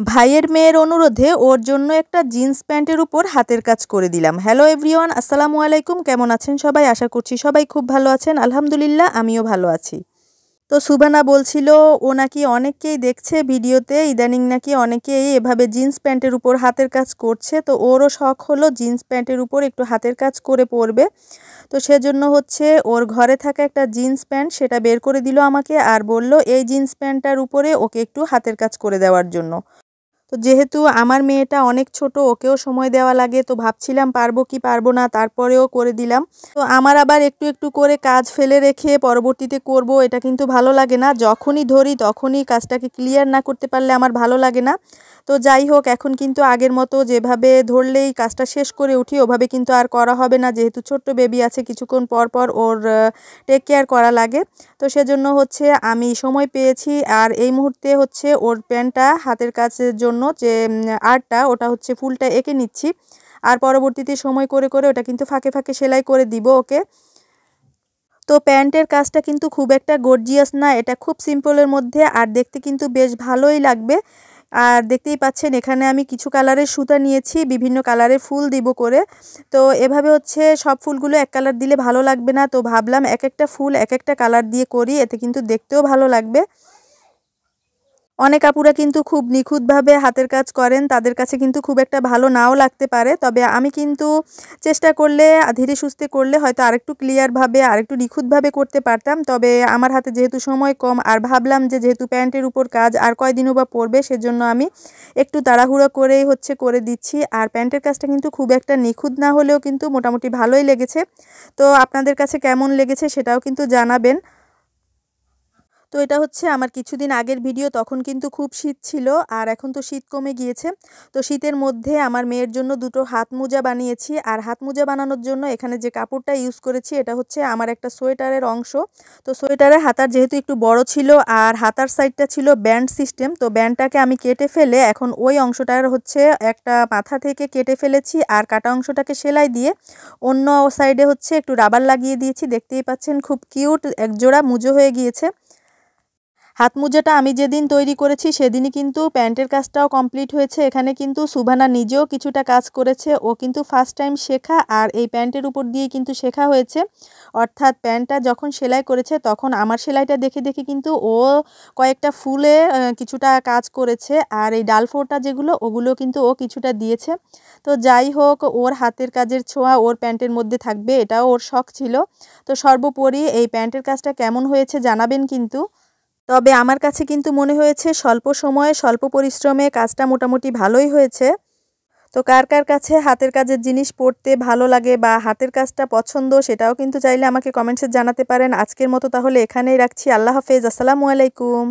ভাইয়ের মেয়ের অনুরোধে ওর জন্য একটা জিন্স প্যান্টের উপর হাতের কাজ করে দিলাম। হ্যালো এভরিওয়ান, আসসালামু আলাইকুম। কেমন আছেন সবাই? আশা করছি সবাই খুব ভালো আছেন। আলহামদুলিল্লাহ, আমিও ভালো আছি। তো সুবানা বলছিল ও নাকি অনেককেই দেখছে ভিডিওতে, ইদানিং নাকি অনেকেই এভাবে জিন্স প্যান্টের উপর হাতের কাজ করছে। তো ওরও শখ হলো জিন্স প্যান্টের উপর একটু হাতের কাজ করে পরবে। তো সেজন্য হচ্ছে ওর ঘরে থাকা একটা জিন্স প্যান্ট সেটা বের করে দিল আমাকে, আর বলল এই জিন্স প্যান্টটার উপরে ওকে একটু হাতের কাজ করে দেওয়ার জন্য। তো যেহেতু আমার মেয়েটা অনেক ছোট, ওকেও সময় দেওয়া লাগে, তো ভাবছিলাম পারবো কি পারবো না, তারপরেও করে দিলাম। তো আমার আবার একটু একটু করে কাজ ফেলে রেখে পরবর্তীতে করব, এটা কিন্তু ভালো লাগে না। যখনই ধরি তখনই কাজটাকে ক্লিয়ার না করতে পারলে আমার ভালো লাগে না। তো যাই হোক, এখন কিন্তু আগের মতো যেভাবে ধরলেই কাজটা শেষ করে উঠি ওভাবে কিন্তু আর করা হবে না, যেহেতু ছোট্ট বেবি আছে, কিছুক্ষণ পর পর ওর টেক কেয়ার করা লাগে। তো সেজন্য হচ্ছে আমি সময় পেয়েছি, আর এই মুহূর্তে হচ্ছে ওর প্যান্টটা হাতের কাজের জন্য যে আর্টটা ওটা হচ্ছে ফুলটা এঁকে নিচ্ছি, আর পরবর্তীতে সময় করে করে ওটা কিন্তু ফাঁকে ফাঁকে সেলাই করে দিব ওকে। তো প্যান্টের কাজটা কিন্তু খুব একটা গর্জিয়াস না, এটা খুব সিম্পলের মধ্যে, আর দেখতে কিন্তু বেশ ভালোই লাগবে। আর দেখতেই পাচ্ছেন এখানে আমি কিছু কালারের সুতা নিয়েছি, বিভিন্ন কালারের ফুল দিব করে। তো এভাবে হচ্ছে সব ফুলগুলো এক কালার দিলে ভালো লাগবে না, তো ভাবলাম এক একটা ফুল এক একটা কালার দিয়ে করি, এতে কিন্তু দেখতেও ভালো লাগবে। অনেক আপুরা কিন্তু খুব নিখুঁতভাবে হাতের কাজ করেন, তাদের কাছে কিন্তু খুব একটা ভালো নাও লাগতে পারে, তবে আমি কিন্তু চেষ্টা করলে ধীরে সুস্থে করলে হয়তো আরেকটু ক্লিয়ারভাবে আরেকটু নিখুঁতভাবে করতে পারতাম। তবে আমার হাতে যেহেতু সময় কম, আর ভাবলাম যে যেহেতু প্যান্টের উপর কাজ আর কয়দিনও বা পরবে, সেজন্য আমি একটু তাড়াহুড়ো করেই হচ্ছে করে দিচ্ছি। আর প্যান্টের কাজটা কিন্তু খুব একটা নিখুঁত না হলেও কিন্তু মোটামুটি ভালোই লেগেছে। তো আপনাদের কাছে কেমন লেগেছে সেটাও কিন্তু জানাবেন। তো এটা হচ্ছে আমার কিছুদিন আগের ভিডিও, তখন কিন্তু খুব শীত ছিল, আর এখন তো শীত কমে গিয়েছে। তো শীতের মধ্যে আমার মেয়ের জন্য দুটো হাত মোজা বানিয়েছি, আর হাত মোজা বানানোর জন্য এখানে যে কাপড়টা ইউজ করেছি এটা হচ্ছে আমার একটা সোয়েটারের অংশ। তো সোয়েটারের হাতার যেহেতু একটু বড় ছিল, আর হাতার সাইডটা ছিল ব্যান্ড সিস্টেম, তো ব্যান্ডটাকে আমি কেটে ফেলে এখন ওই অংশটার হচ্ছে একটা মাথা থেকে কেটে ফেলেছি, আর কাটা অংশটাকে সেলাই দিয়ে অন্য সাইডে হচ্ছে একটু রাবার লাগিয়ে দিয়েছি। দেখতেই পাচ্ছেন খুব কিউট একজোড়া মুজো হয়ে গিয়েছে। হাত মোজাটা আমি যেদিন তৈরি করেছি সেদিনই কিন্তু প্যান্টের কাজটাও কমপ্লিট হয়েছে। এখানে কিন্তু সুবানা নিজেও কিছুটা কাজ করেছে, ও কিন্তু ফার্স্ট টাইম শেখা, আর এই প্যান্টের উপর দিয়েই কিন্তু শেখা হয়েছে। অর্থাৎ প্যান্টটা যখন সেলাই করেছে তখন আমার সেলাইটা দেখে দেখে কিন্তু ও কয়েকটা ফুলে কিছুটা কাজ করেছে, আর এই ডালফোরটা যেগুলো ওগুলো কিন্তু ও কিছুটা দিয়েছে। তো যাই হোক, ওর হাতের কাজের ছোঁয়া ওর প্যান্টের মধ্যে থাকবে, এটাও ওর শখ ছিল। তো সর্বোপরি এই প্যান্টের কাজটা কেমন হয়েছে জানাবেন কিন্তু। তবে আমার কাছে কিন্তু মনে হয়েছে স্বল্প সময়ে স্বল্প পরিশ্রমে কাজটা মোটামুটি ভালোই হয়েছে। তো কার কার কাছে হাতের কাজের জিনিস পরতে ভালো লাগে বা হাতের কাজটা পছন্দ, সেটাও কিন্তু চাইলে আমাকে কমেন্টসে জানাতে পারেন। আজকের মতো তাহলে এখানেই রাখছি। আল্লাহ হাফেজ, আসসালামু আলাইকুম।